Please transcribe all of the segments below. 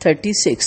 36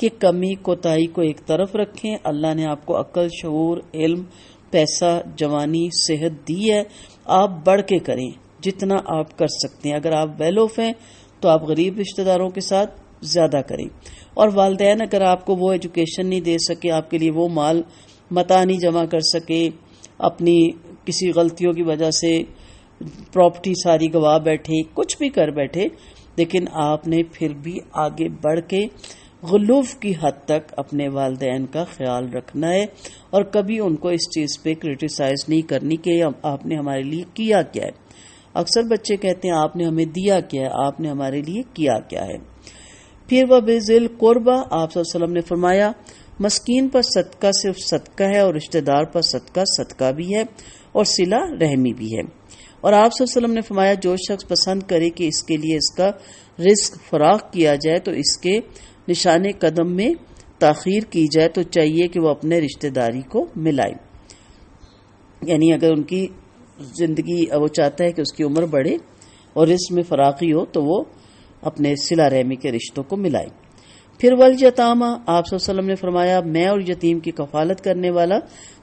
کہ کمی کوتاہی کو ایک طرف رکھیں. اللہ نے آپ کو عقل، شعور، علم، پیسہ، جوانی، صحت دی ہے. آپ بڑھ کے کریں جتنا آپ کر سکتے ہیں. اگر آپ ویل آف ہیں تو آپ غریب رشتہ داروں کے ساتھ زیادہ کریں. اور والدین اگر آپ کو وہ ایجوکیشن نہیں دے سکے، آپ کے لیے وہ مال متاع نہیں جمع کر سکے، اپنی کسی غلطیوں کی وجہ سے پراپرٹی ساری گوا بیٹھے، کچھ بھی کر بیٹھے، لیکن آپ نے پھر بھی آگے بڑھ کے غلوف کی حد تک اپنے والدین کا خیال رکھنا ہے اور کبھی ان کو اس چیز پہ کرٹیسائز نہیں کرنی کہ آپ نے ہمارے لیے کیا کیا ہے. اکثر بچے کہتے ہیں آپ نے ہمیں دیا کیا ہے، آپ نے ہمارے لیے کیا کیا ہے. پھر وہ بذل قربہ، آپ صلی اللہ علیہ وسلم نے فرمایا مسکین پر صدقہ صرف صدقہ ہے اور رشتہ دار پر صدقہ صدقہ بھی ہے اور صلہ رحمی بھی ہے. اور آپ صلی اللہ علیہ وسلم نے فرمایا جو شخص پسند کرے کہ اس کے لیے اس کا رزق فراخ کیا جائے تو اس کے نشان قدم میں تاخیر کی جائے تو چاہیے کہ وہ اپنے رشتہ داری کو ملائے. یعنی اگر ان کی زندگی وہ چاہتا ہے کہ اس کی عمر بڑھے اور رزق میں فراخی ہو تو وہ اپنے صلہ رحمی کے رشتوں کو ملائے. پھر والیتامى، آپ صلی اللہ علیہ وسلم نے فرمایا میں اور یتیم کی کفالت کرنے والا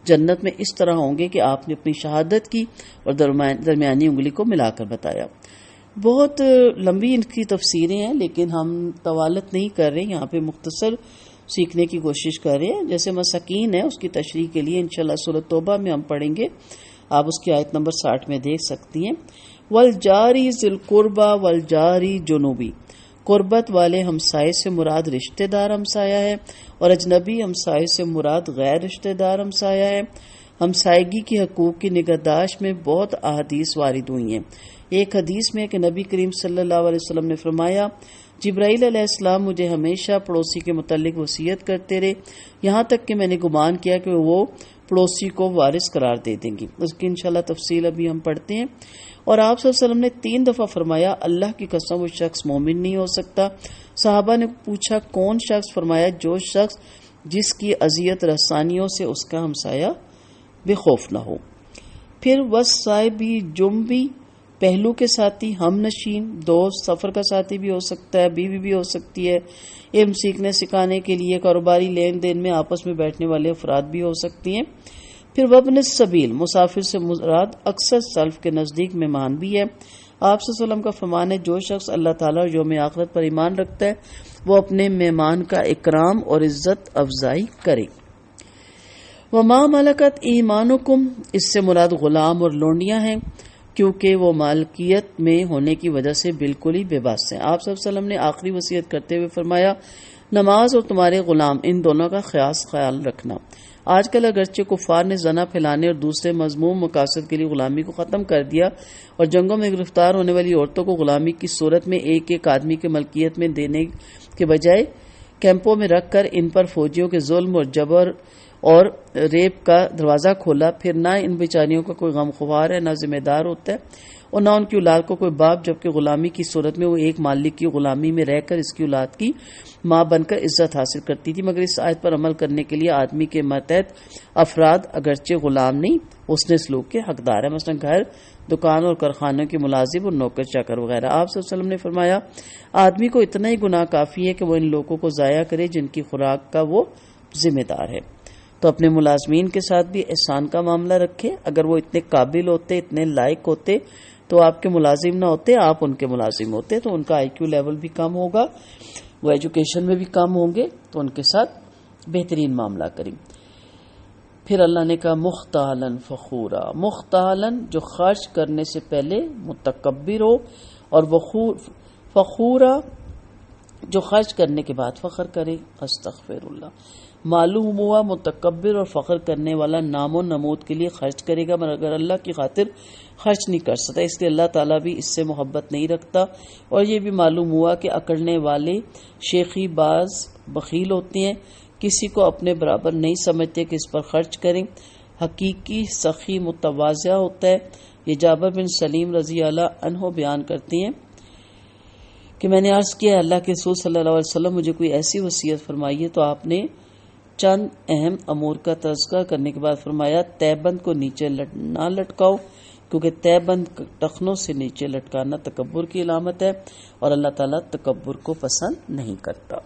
جنت میں اس طرح ہوں گے کہ آپ نے اپنی شہادت کی اور درمیانی انگلی کو ملا کر بتایا. بہت لمبی ان کی تفسیریں ہیں لیکن ہم طوالت نہیں کر رہے، یہاں پہ مختصر سیکھنے کی کوشش کر رہے ہیں. جیسے مساکین ہے اس کی تشریح کے لیے انشاءاللہ سورۃ توبہ میں ہم پڑھیں گے، آپ اس کی آیت نمبر 60 میں دیکھ سکتی ہیں. والجاری ذی القربى والجاری جنوبی، قربت والے ہمسائے سے مراد رشتہ دار ہمسایہ ہے اور اجنبی ہمسائے سے مراد غیر رشتہ دار ہمسایہ ہے. ہمسائیگی کی حقوق کی نگہداشت میں بہت احادیث وارد ہوئی ہیں. ایک حدیث میں کہ نبی کریم صلی اللہ علیہ وسلم نے فرمایا جبرائیل علیہ السلام مجھے ہمیشہ پڑوسی کے متعلق وصیت کرتے رہے یہاں تک کہ میں نے گمان کیا کہ وہ پڑوسی کو وارث قرار دے دیں گی. اس کی انشاءاللہ تفصیل ابھی ہم پڑھتے ہیں. اور آپ صلی اللہ علیہ وسلم نے 3 دفعہ فرمایا اللہ کی قسم وہ شخص مومن نہیں ہو سکتا. صحابہ نے پوچھا کون شخص؟ فرمایا جو شخص جس کی اذیت رسانیوں سے اس کا ہمسایہ بے خوف نہ ہو. پھر وصائبی جنبی، پہلو کے ساتھی، ہم نشین، دوست، سفر کا ساتھی بھی ہو سکتا ہے، بیوی بھی ہو سکتی ہے، علم سیکھنے سکھانے کے لیے، کاروباری لین دین میں آپس میں بیٹھنے والے افراد بھی ہو سکتی ہیں. پھر وابن السبیل، مسافر سے مراد اکثر سلف کے نزدیک مہمان بھی ہے. آپ صلی اللہ علیہ وسلم کا فرمان ہے جو شخص اللہ تعالیٰ اور یوم آخرت پر ایمان رکھتا ہے وہ اپنے مہمان کا اکرام اور عزت افزائی کرے. وما ملکت ایمانکم، اس سے مراد غلام اور لونڈیاں ہیں کیونکہ وہ مالکیت میں ہونے کی وجہ سے بالکل ہی بے بس ہیں. آپ صلی اللہ علیہ وسلم نے آخری وصیت کرتے ہوئے فرمایا نماز اور تمہارے غلام، ان دونوں کا خیال رکھنا. آج کل اگرچہ کفار نے زنا پھیلانے اور دوسرے مذموم مقاصد کے لیے غلامی کو ختم کر دیا اور جنگوں میں گرفتار ہونے والی عورتوں کو غلامی کی صورت میں ایک ایک آدمی کے ملکیت میں دینے کے بجائے کیمپوں میں رکھ کر ان پر فوجیوں کے ظلم اور جبر اور ریپ کا دروازہ کھولا، پھر نہ ان بیچاریوں کا کوئی غم خوار ہے، نہ ذمہ دار ہوتا ہے اور نہ ان کی اولاد کو کوئی باپ، جبکہ غلامی کی صورت میں وہ ایک مالک کی غلامی میں رہ کر اس کی اولاد کی ماں بن کر عزت حاصل کرتی تھی. مگر اس آیت پر عمل کرنے کے لیے آدمی کے ماتحت افراد اگرچہ غلام نہیں حسن سلوک کے حقدار ہیں، مثلا گھر، دکان اور کارخانوں کے ملازم اور نوکر چاکر وغیرہ. آپ صلی اللہ علیہ وسلم نے فرمایا آدمی کو اتنا ہی گناہ کافی ہے کہ وہ ان لوگوں کو ضائع کرے جن کی خوراک کا وہ ذمہ دار ہے. تو اپنے ملازمین کے ساتھ بھی احسان کا معاملہ رکھے. اگر وہ اتنے قابل ہوتے، اتنے لائق ہوتے تو آپ کے ملازم نہ ہوتے، آپ ان کے ملازم ہوتے، تو ان کا IQ لیول بھی کم ہوگا، وہ ایجوکیشن میں بھی کم ہوں گے، تو ان کے ساتھ بہترین معاملہ کریں. پھر اللہ نے کہا مختالن فخورا، مختالن جو خرچ کرنے سے پہلے متکبر ہو، اور فخورا جو خرچ کرنے کے بعد فخر کرے. استغفر اللہ. معلوم ہوا متکبر اور فخر کرنے والا نام و نمود کے لیے خرچ کرے گا مگر اللہ کی خاطر خرچ نہیں کر سکتا، اس لیے اللہ تعالیٰ بھی اس سے محبت نہیں رکھتا. اور یہ بھی معلوم ہوا کہ اکڑنے والے شیخی باز بخیل ہوتے ہیں، کسی کو اپنے برابر نہیں سمجھتے کہ اس پر خرچ کریں. حقیقی سخی متواضع ہوتا ہے. یہ جابر بن سلیم رضی اللہ عنہ بیان کرتے ہیں کہ میں نے عرض کیا اللہ کے رسول صلی اللہ علیہ وسلم مجھے کوئی ایسی وصیت فرمائیے، تو آپ نے چند اہم امور کا تذکرہ کرنے کے بعد فرمایا تہبند کو نیچے نہ لٹکاؤ کیونکہ تہبند ٹخنوں سے نیچے لٹکانا تکبر کی علامت ہے اور اللہ تعالیٰ تکبر کو پسند نہیں کرتا.